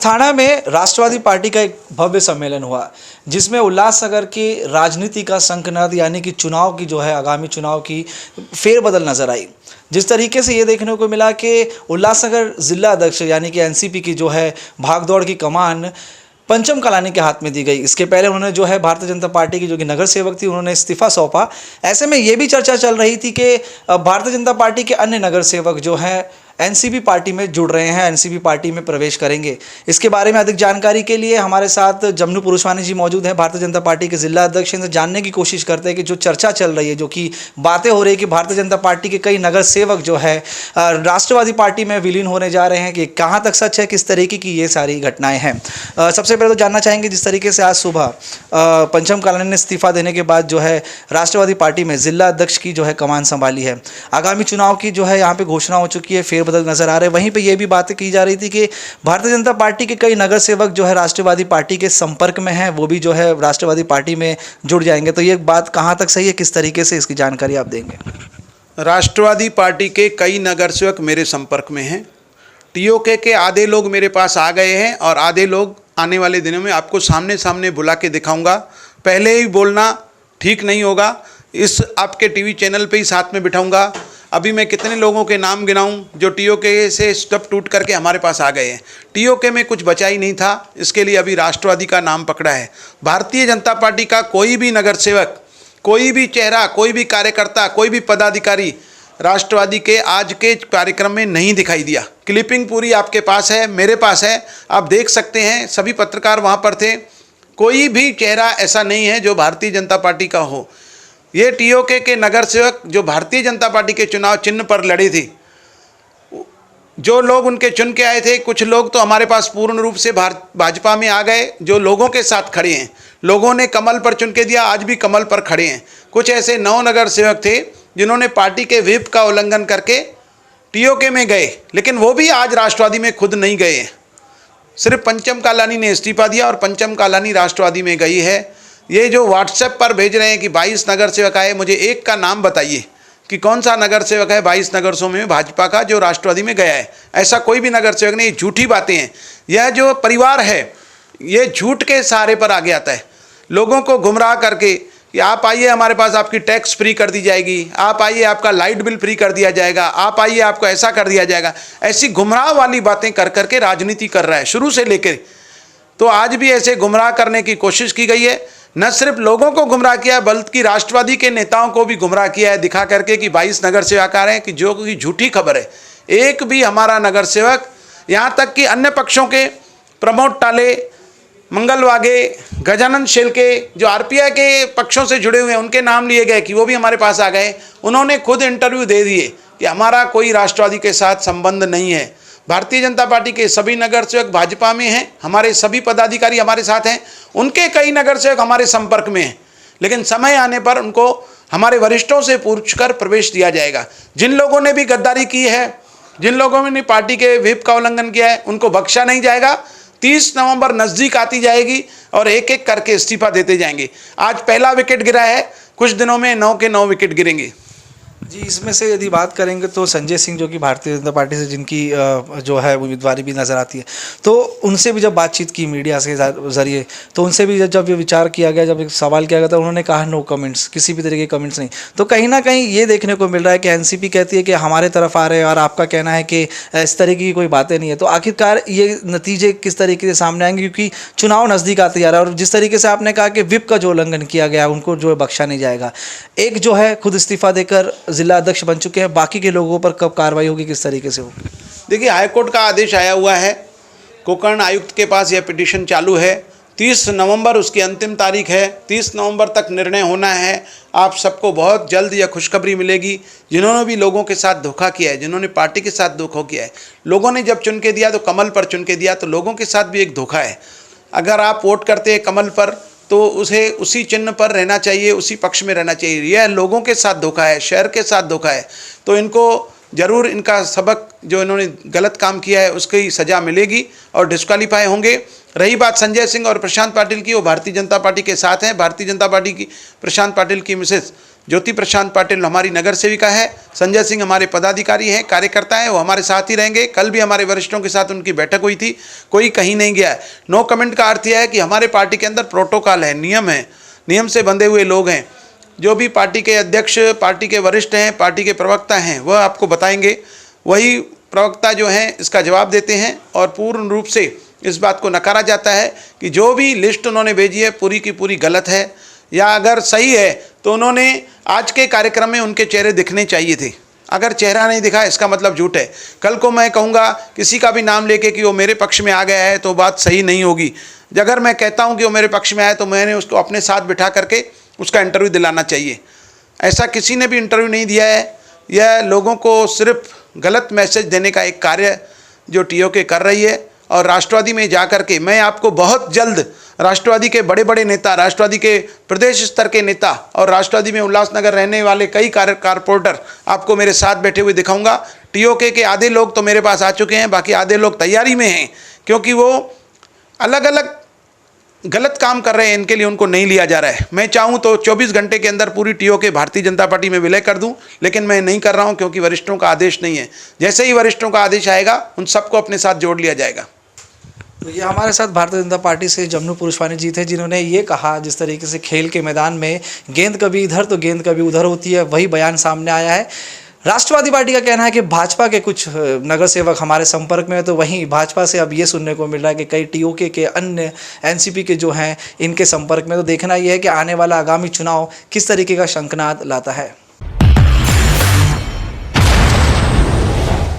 थाना में राष्ट्रवादी पार्टी का एक भव्य सम्मेलन हुआ जिसमें उल्लासनगर की राजनीति का शंखनाद यानी कि चुनाव की जो है आगामी चुनाव की फेरबदल नजर आई। जिस तरीके से ये देखने को मिला कि उल्लासनगर जिला अध्यक्ष यानी कि एनसीपी की जो है भागदौड़ की कमान पंचम कालानी के हाथ में दी गई। इसके पहले उन्होंने जो है भारतीय जनता पार्टी की जो कि नगर सेवक थी उन्होंने इस्तीफा सौंपा। ऐसे में ये भी चर्चा चल रही थी कि भारतीय जनता पार्टी के अन्य नगर सेवक जो हैं एनसीपी पार्टी में जुड़ रहे हैं, एनसीपी पार्टी में प्रवेश करेंगे। इसके बारे में अधिक जानकारी के लिए हमारे साथ जमनू पुरुषवानी जी मौजूद हैं, भारतीय जनता पार्टी के जिला अध्यक्ष। इनसे जानने की कोशिश करते हैं कि जो चर्चा चल रही है, जो कि बातें हो रही है कि भारतीय जनता पार्टी के कई नगर सेवक जो है राष्ट्रवादी पार्टी में विलीन होने जा रहे हैं, कि कहाँ तक सच है, किस तरीके की ये सारी घटनाएं हैं। सबसे पहले तो जानना चाहेंगे, जिस तरीके से आज सुबह पंचम कालानी ने इस्तीफा देने के बाद जो है राष्ट्रवादी पार्टी में जिला अध्यक्ष की जो है कमान संभाली है, आगामी चुनाव की जो है यहाँ पे घोषणा हो चुकी है, फेरबदल नजर आ रहे हैं। वहीं पे ये भी बातें की जा रही थी कि भारतीय जनता पार्टी के कई नगर सेवक जो है राष्ट्रवादी पार्टी के संपर्क में हैं, वो भी जो है राष्ट्रवादी पार्टी में जुड़ जाएंगे। तो ये बात कहाँ तक सही है, किस तरीके से इसकी जानकारी आप देंगे? राष्ट्रवादी पार्टी के कई नगर सेवक मेरे संपर्क में हैं। टीओके के आधे लोग मेरे पास आ गए हैं और आधे लोग आने वाले दिनों में आपको सामने सामने बुला के दिखाऊंगा। पहले ही बोलना ठीक नहीं होगा, इस आपके टीवी चैनल पे ही साथ में बिठाऊंगा। अभी मैं कितने लोगों के नाम गिनाऊं जो टीओके से स्टप टूट करके हमारे पास आ गए हैं। टीओके में कुछ बचा ही नहीं था, इसके लिए अभी राष्ट्रवादी का नाम पकड़ा है। भारतीय जनता पार्टी का कोई भी नगर सेवक, कोई भी चेहरा, कोई भी कार्यकर्ता, कोई भी पदाधिकारी राष्ट्रवादी के आज के कार्यक्रम में नहीं दिखाई दिया। क्लिपिंग पूरी आपके पास है, मेरे पास है, आप देख सकते हैं। सभी पत्रकार वहाँ पर थे। कोई भी चेहरा ऐसा नहीं है जो भारतीय जनता पार्टी का हो। ये टीओके के नगर सेवक जो भारतीय जनता पार्टी के चुनाव चिन्ह पर लड़े थे, जो लोग उनके चुन के आए थे, कुछ लोग तो हमारे पास पूर्ण रूप से भाजपा में आ गए, जो लोगों के साथ खड़े हैं। लोगों ने कमल पर चुन के दिया, आज भी कमल पर खड़े हैं। कुछ ऐसे 9 नगर सेवक थे जिन्होंने पार्टी के व्हिप का उल्लंघन करके टीओके में गए, लेकिन वो भी आज राष्ट्रवादी में खुद नहीं गए हैं। सिर्फ पंचम कालानी ने इस्तीफा दिया और पंचम कालानी राष्ट्रवादी में गई है। ये जो व्हाट्सएप पर भेज रहे हैं कि 22 नगर सेवक आए, मुझे एक का नाम बताइए कि कौन सा नगर सेवक है 22 नगर सेवकों में भाजपा का जो राष्ट्रवादी में गया है। ऐसा कोई भी नगर सेवक नहीं। झूठी बातें हैं। यह जो परिवार है ये झूठ के सहारे पर आगे आता है, लोगों को गुमराह करके कि आप आइए हमारे पास, आपकी टैक्स फ्री कर दी जाएगी, आप आइए आपका लाइट बिल फ्री कर दिया जाएगा, आप आइए आपको ऐसा कर दिया जाएगा। ऐसी गुमराह वाली बातें कर करके राजनीति कर रहा है शुरू से लेकर। तो आज भी ऐसे गुमराह करने की कोशिश की गई है। न सिर्फ लोगों को गुमराह किया है बल्कि राष्ट्रवादी के नेताओं को भी गुमराह किया है, दिखा करके कि 22 नगर सेवक आ रहे हैं, कि जो कि झूठी खबर है। एक भी हमारा नगर सेवक, यहाँ तक कि अन्य पक्षों के प्रमोद टाले, मंगल वागे, गजानन शेलके जो आरपीआई के पक्षों से जुड़े हुए हैं, उनके नाम लिए गए कि वो भी हमारे पास आ गए। उन्होंने खुद इंटरव्यू दे दिए कि हमारा कोई राष्ट्रवादी के साथ संबंध नहीं है। भारतीय जनता पार्टी के सभी नगर सेवक भाजपा में हैं, हमारे सभी पदाधिकारी हमारे साथ हैं, उनके कई नगर सेवक हमारे संपर्क में हैं, लेकिन समय आने पर उनको हमारे वरिष्ठों से पूछकर प्रवेश दिया जाएगा। जिन लोगों ने भी गद्दारी की है, जिन लोगों ने पार्टी के व्हिप का उल्लंघन किया है, उनको बख्शा नहीं जाएगा। 30 नवंबर नज़दीक आती जाएगी और एक एक करके इस्तीफा देते जाएंगे। आज पहला विकेट गिरा है, कुछ दिनों में 9 के 9 विकेट गिरेंगे। जी, इसमें से यदि बात करेंगे तो संजय सिंह जो कि भारतीय जनता पार्टी से जिनकी जो है उम्मीदवारी भी नज़र आती है, तो उनसे भी जब बातचीत की मीडिया के ज़रिए, तो उनसे भी जब ये विचार किया गया, जब एक सवाल किया गया था, उन्होंने कहा नो कमेंट्स, किसी भी तरीके के कमेंट्स नहीं। तो कहीं ना कहीं ये देखने को मिल रहा है कि एनसीपी कहती है कि हमारे तरफ आ रहे हैं और आपका कहना है कि इस तरीके की कोई बातें नहीं है। तो आखिरकार ये नतीजे किस तरीके से सामने आएंगे, क्योंकि चुनाव नज़दीक आते जा रहा है और जिस तरीके से आपने कहा कि व्हिप का जो उल्लंघन किया गया उनको जो है बख्शा नहीं जाएगा। एक जो है खुद इस्तीफा देकर जिला अध्यक्ष बन चुके हैं, बाकी के लोगों पर कब कार्रवाई होगी, किस तरीके से होगी? देखिए, हाईकोर्ट का आदेश आया हुआ है, कोकर्ण आयुक्त के पास यह पिटीशन चालू है। 30 नवंबर उसकी अंतिम तारीख है। 30 नवंबर तक निर्णय होना है। आप सबको बहुत जल्द यह खुशखबरी मिलेगी। जिन्होंने भी लोगों के साथ धोखा किया है, जिन्होंने पार्टी के साथ धोखा किया है, लोगों ने जब चुन के दिया तो कमल पर चुन के दिया, तो लोगों के साथ भी एक धोखा है। अगर आप वोट करते हैं कमल पर तो उसे उसी चिन्ह पर रहना चाहिए, उसी पक्ष में रहना चाहिए। यह लोगों के साथ धोखा है, शहर के साथ धोखा है। तो इनको ज़रूर इनका सबक, जो इन्होंने गलत काम किया है उसकी सज़ा मिलेगी और डिस्क्वालीफाई होंगे। रही बात संजय सिंह और प्रशांत पाटिल की, वो भारतीय जनता पार्टी के साथ हैं। भारतीय जनता पार्टी की प्रशांत पाटिल की मिसेस ज्योति प्रशांत पाटिल हमारी नगर सेविका है, संजय सिंह हमारे पदाधिकारी हैं, कार्यकर्ता हैं, वो हमारे साथ ही रहेंगे। कल भी हमारे वरिष्ठों के साथ उनकी बैठक हुई थी, कोई कहीं नहीं गया है। नो कमेंट का अर्थ यह है कि हमारे पार्टी के अंदर प्रोटोकॉल है, नियम है, नियम से बंधे हुए लोग हैं। जो भी पार्टी के अध्यक्ष, पार्टी के वरिष्ठ हैं, पार्टी के प्रवक्ता हैं, वह आपको बताएंगे। वही प्रवक्ता जो हैं इसका जवाब देते हैं और पूर्ण रूप से इस बात को नकारा जाता है कि जो भी लिस्ट उन्होंने भेजी है पूरी की पूरी गलत है, या अगर सही है तो उन्होंने आज के कार्यक्रम में उनके चेहरे दिखने चाहिए थे। अगर चेहरा नहीं दिखा इसका मतलब झूठ है। कल को मैं कहूँगा किसी का भी नाम लेके कि वो मेरे पक्ष में आ गया है तो बात सही नहीं होगी। अगर मैं कहता हूँ कि वो मेरे पक्ष में आया तो मैंने उसको अपने साथ बिठा करके उसका इंटरव्यू दिलाना चाहिए। ऐसा किसी ने भी इंटरव्यू नहीं दिया है। यह लोगों को सिर्फ गलत मैसेज देने का एक कार्य जो टीओके कर रही है। और राष्ट्रवादी में जाकर के मैं आपको बहुत जल्द राष्ट्रवादी के बड़े बड़े नेता, राष्ट्रवादी के प्रदेश स्तर के नेता और राष्ट्रवादी में उल्लासनगर रहने वाले कई कारपोरेटर आपको मेरे साथ बैठे हुए दिखाऊंगा। टीओके के आधे लोग तो मेरे पास आ चुके हैं, बाकी आधे लोग तैयारी में हैं, क्योंकि वो अलग अलग गलत काम कर रहे हैं, इनके लिए उनको नहीं लिया जा रहा है। मैं चाहूँ तो 24 घंटे के अंदर पूरी टीओके भारतीय जनता पार्टी में विलय कर दूं, लेकिन मैं नहीं कर रहा हूं क्योंकि वरिष्ठों का आदेश नहीं है। जैसे ही वरिष्ठों का आदेश आएगा उन सबको अपने साथ जोड़ लिया जाएगा। तो ये हमारे साथ भारतीय जनता पार्टी से जमनू पुरुषवानी जी थे, जिन्होंने ये कहा जिस तरीके से खेल के मैदान में गेंद कभी इधर तो गेंद कभी उधर होती है, वही बयान सामने आया है। राष्ट्रवादी पार्टी का कहना है कि भाजपा के कुछ नगर सेवक हमारे संपर्क में है, तो वहीं भाजपा से अब ये सुनने को मिल रहा है कि कई टीओके के अन्य एनसीपी के जो हैं इनके संपर्क में। तो देखना ये है कि आने वाला आगामी चुनाव किस तरीके का शंखनाद लाता है।